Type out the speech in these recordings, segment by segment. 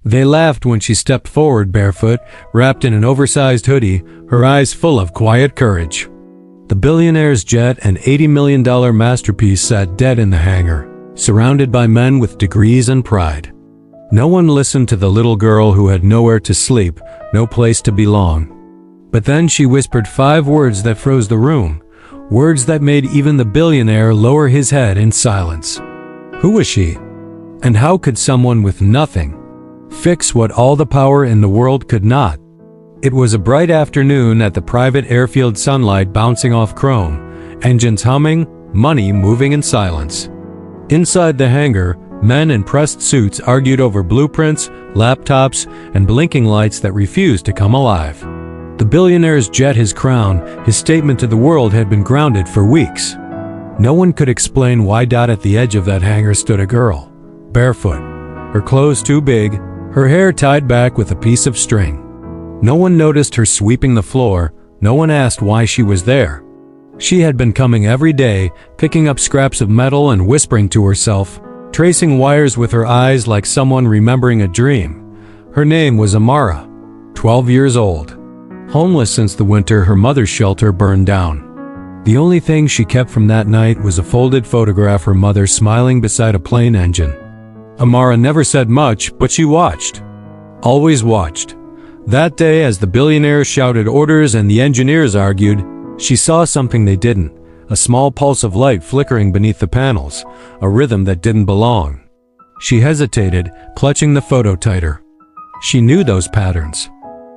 They laughed when she stepped forward barefoot, wrapped in an oversized hoodie, her eyes full of quiet courage. The billionaire's jet, an $80 million masterpiece, sat dead in the hangar, surrounded by men with degrees and pride. No one listened to the little girl who had nowhere to sleep, no place to belong. But then she whispered 5 words that froze the room, words that made even the billionaire lower his head in silence. Who was she? And how could someone with nothing fix what all the power in the world could not? It was a bright afternoon at the private airfield, sunlight bouncing off chrome, engines humming, money moving in silence. Inside the hangar, men in pressed suits argued over blueprints, laptops, and blinking lights that refused to come alive. The billionaire's jet, his crown, his statement to the world, had been grounded for weeks. No one could explain why. At the edge of that hangar stood a girl, barefoot, her clothes too big, her hair tied back with a piece of string. No one noticed her sweeping the floor, no one asked why she was there. She had been coming every day, picking up scraps of metal and whispering to herself, tracing wires with her eyes like someone remembering a dream. Her name was Amara, 12 years old. Homeless since the winter her mother's shelter burned down. The only thing she kept from that night was a folded photograph, her mother smiling beside a plane engine. Amara never said much, but she watched. Always watched. That day, as the billionaire shouted orders and the engineers argued, she saw something they didn't, a small pulse of light flickering beneath the panels, a rhythm that didn't belong. She hesitated, clutching the photo tighter. She knew those patterns.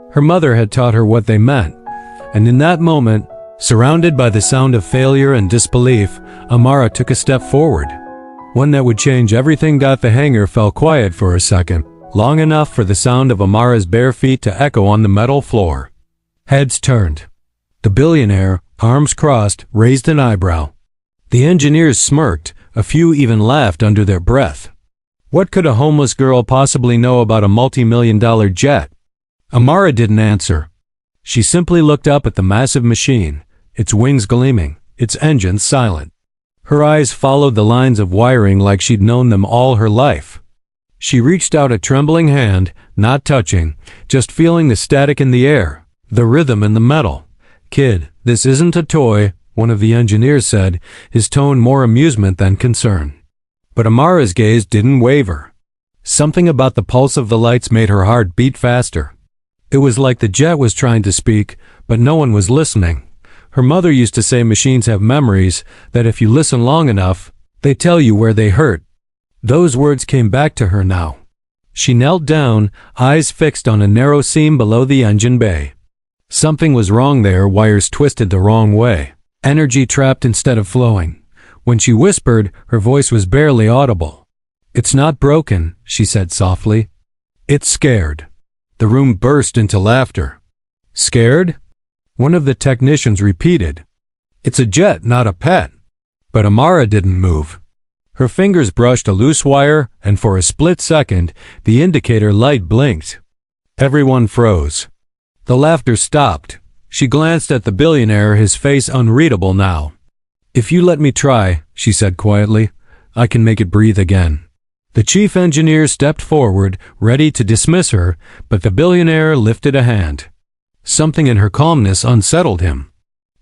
Her mother had taught her what they meant, and in that moment, surrounded by the sound of failure and disbelief, Amara took a step forward. One that would change everything. The hangar fell quiet for a second, long enough for the sound of Amara's bare feet to echo on the metal floor. Heads turned. The billionaire, arms crossed, raised an eyebrow. The engineers smirked, a few even laughed under their breath. What could a homeless girl possibly know about a multi-million-dollar jet? Amara didn't answer. She simply looked up at the massive machine, its wings gleaming, its engines silent. Her eyes followed the lines of wiring like she'd known them all her life. She reached out a trembling hand, not touching, just feeling the static in the air, the rhythm in the metal. "Kid, this isn't a toy," one of the engineers said, his tone more amusement than concern. But Amara's gaze didn't waver. Something about the pulse of the lights made her heart beat faster. It was like the jet was trying to speak, but no one was listening. Her mother used to say machines have memories, that if you listen long enough, they tell you where they hurt. Those words came back to her now. She knelt down, eyes fixed on a narrow seam below the engine bay. Something was wrong there, wires twisted the wrong way, energy trapped instead of flowing. When she whispered, her voice was barely audible. "It's not broken," she said softly. "It's scared." The room burst into laughter. "Scared?" One of the technicians repeated. "It's a jet, not a pet." But Amara didn't move. Her fingers brushed a loose wire, and for a split second, the indicator light blinked. Everyone froze. The laughter stopped. She glanced at the billionaire, his face unreadable now. "If you let me try," she said quietly, "I can make it breathe again." The chief engineer stepped forward, ready to dismiss her, but the billionaire lifted a hand. Something in her calmness unsettled him.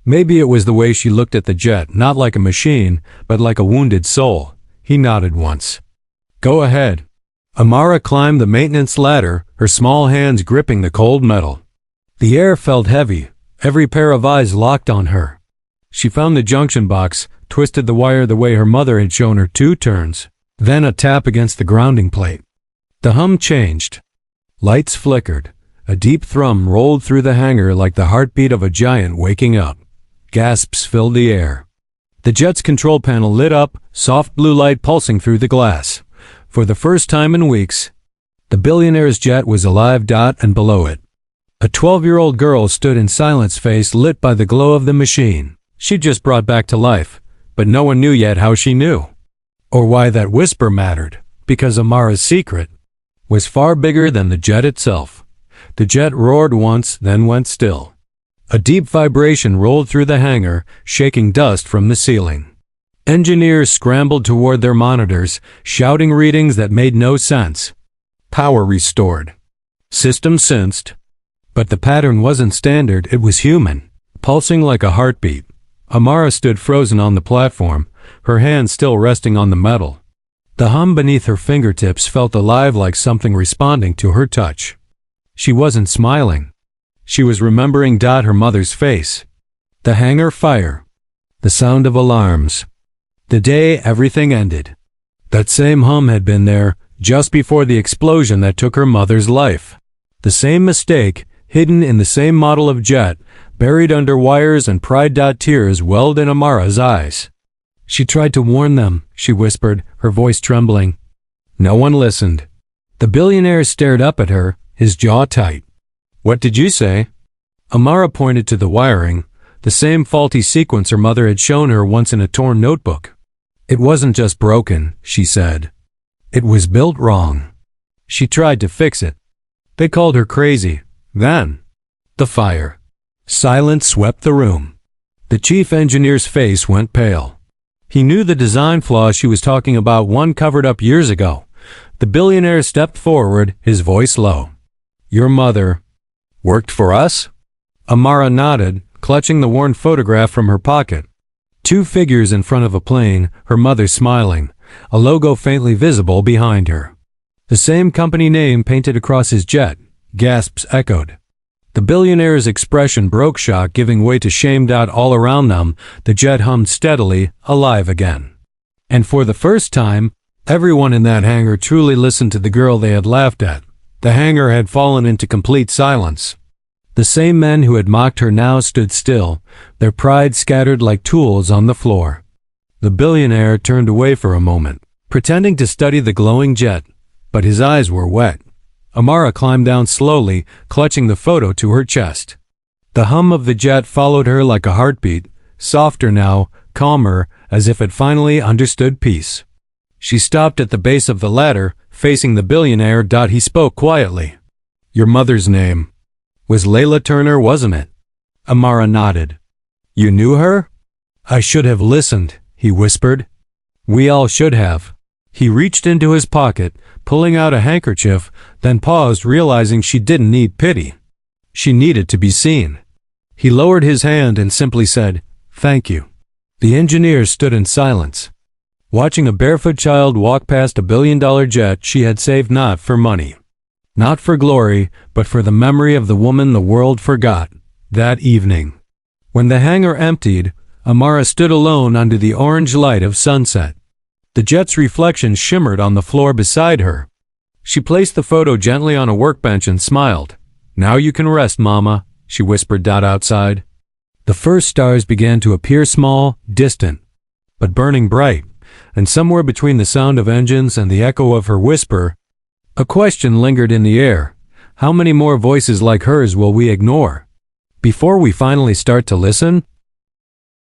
Maybe it was the way she looked at the jet, not like a machine, but like a wounded soul. He nodded once. "Go ahead." Amara climbed the maintenance ladder, her small hands gripping the cold metal. The air felt heavy, every pair of eyes locked on her. She found the junction box, twisted the wire the way her mother had shown her 2 turns. Then a tap against the grounding plate. The hum changed. Lights flickered. A deep thrum rolled through the hangar like the heartbeat of a giant waking up. Gasps filled the air. The jet's control panel lit up, soft blue light pulsing through the glass. For the first time in weeks, the billionaire's jet was alive. And below it, a 12-year-old girl stood in silence, face lit by the glow of the machine. She'd just brought back to life, but no one knew yet how she knew. Or why that whisper mattered, because Amara's secret was far bigger than the jet itself. The jet roared once, then went still. A deep vibration rolled through the hangar, shaking dust from the ceiling. Engineers scrambled toward their monitors, shouting readings that made no sense. Power restored. System sensed. But the pattern wasn't standard, it was human, pulsing like a heartbeat. Amara stood frozen on the platform, her hands still resting on the metal. The hum beneath her fingertips felt alive, like something responding to her touch. She wasn't smiling. She was remembering her mother's face. The hangar fire. The sound of alarms. The day everything ended. That same hum had been there just before the explosion that took her mother's life. The same mistake, hidden in the same model of jet, buried under wires, and pride. Tears welled in Amara's eyes. She tried to warn them, she whispered, her voice trembling. No one listened. The billionaire stared up at her, his jaw tight. What did you say? Amara pointed to the wiring, the same faulty sequence her mother had shown her once in a torn notebook. It wasn't just broken, she said. It was built wrong. She tried to fix it. They called her crazy. Then, the fire. Silence swept the room. The chief engineer's face went pale. He knew the design flaw she was talking about, one covered up years ago. The billionaire stepped forward, his voice low. Your mother worked for us? Amara nodded, clutching the worn photograph from her pocket. Two figures in front of a plane, her mother smiling, a logo faintly visible behind her. The same company name painted across his jet. Gasps echoed. The billionaire's expression broke, shock giving way to shame. All around them, the jet hummed steadily, alive again. And for the first time, everyone in that hangar truly listened to the girl they had laughed at. The hangar had fallen into complete silence. The same men who had mocked her now stood still, their pride scattered like tools on the floor. The billionaire turned away for a moment, pretending to study the glowing jet, but his eyes were wet. Amara climbed down slowly, clutching the photo to her chest. The hum of the jet followed her like a heartbeat, softer now, calmer, as if it finally understood peace. She stopped at the base of the ladder, facing the billionaire. He spoke quietly. Your mother's name was Layla Turner, wasn't it? Amara nodded. You knew her? I should have listened, he whispered. We all should have. He reached into his pocket, pulling out a handkerchief, then paused, realizing she didn't need pity. She needed to be seen. He lowered his hand and simply said, Thank you. The engineer stood in silence, watching a barefoot child walk past a billion-dollar jet she had saved, not for money, not for glory, but for the memory of the woman the world forgot. That evening, when the hangar emptied, Amara stood alone under the orange light of sunset. The jet's reflection shimmered on the floor beside her. She placed the photo gently on a workbench and smiled. Now you can rest, Mama, she whispered. Outside, the first stars began to appear, small, distant, but burning bright, and somewhere between the sound of engines and the echo of her whisper, a question lingered in the air. How many more voices like hers will we ignore before we finally start to listen?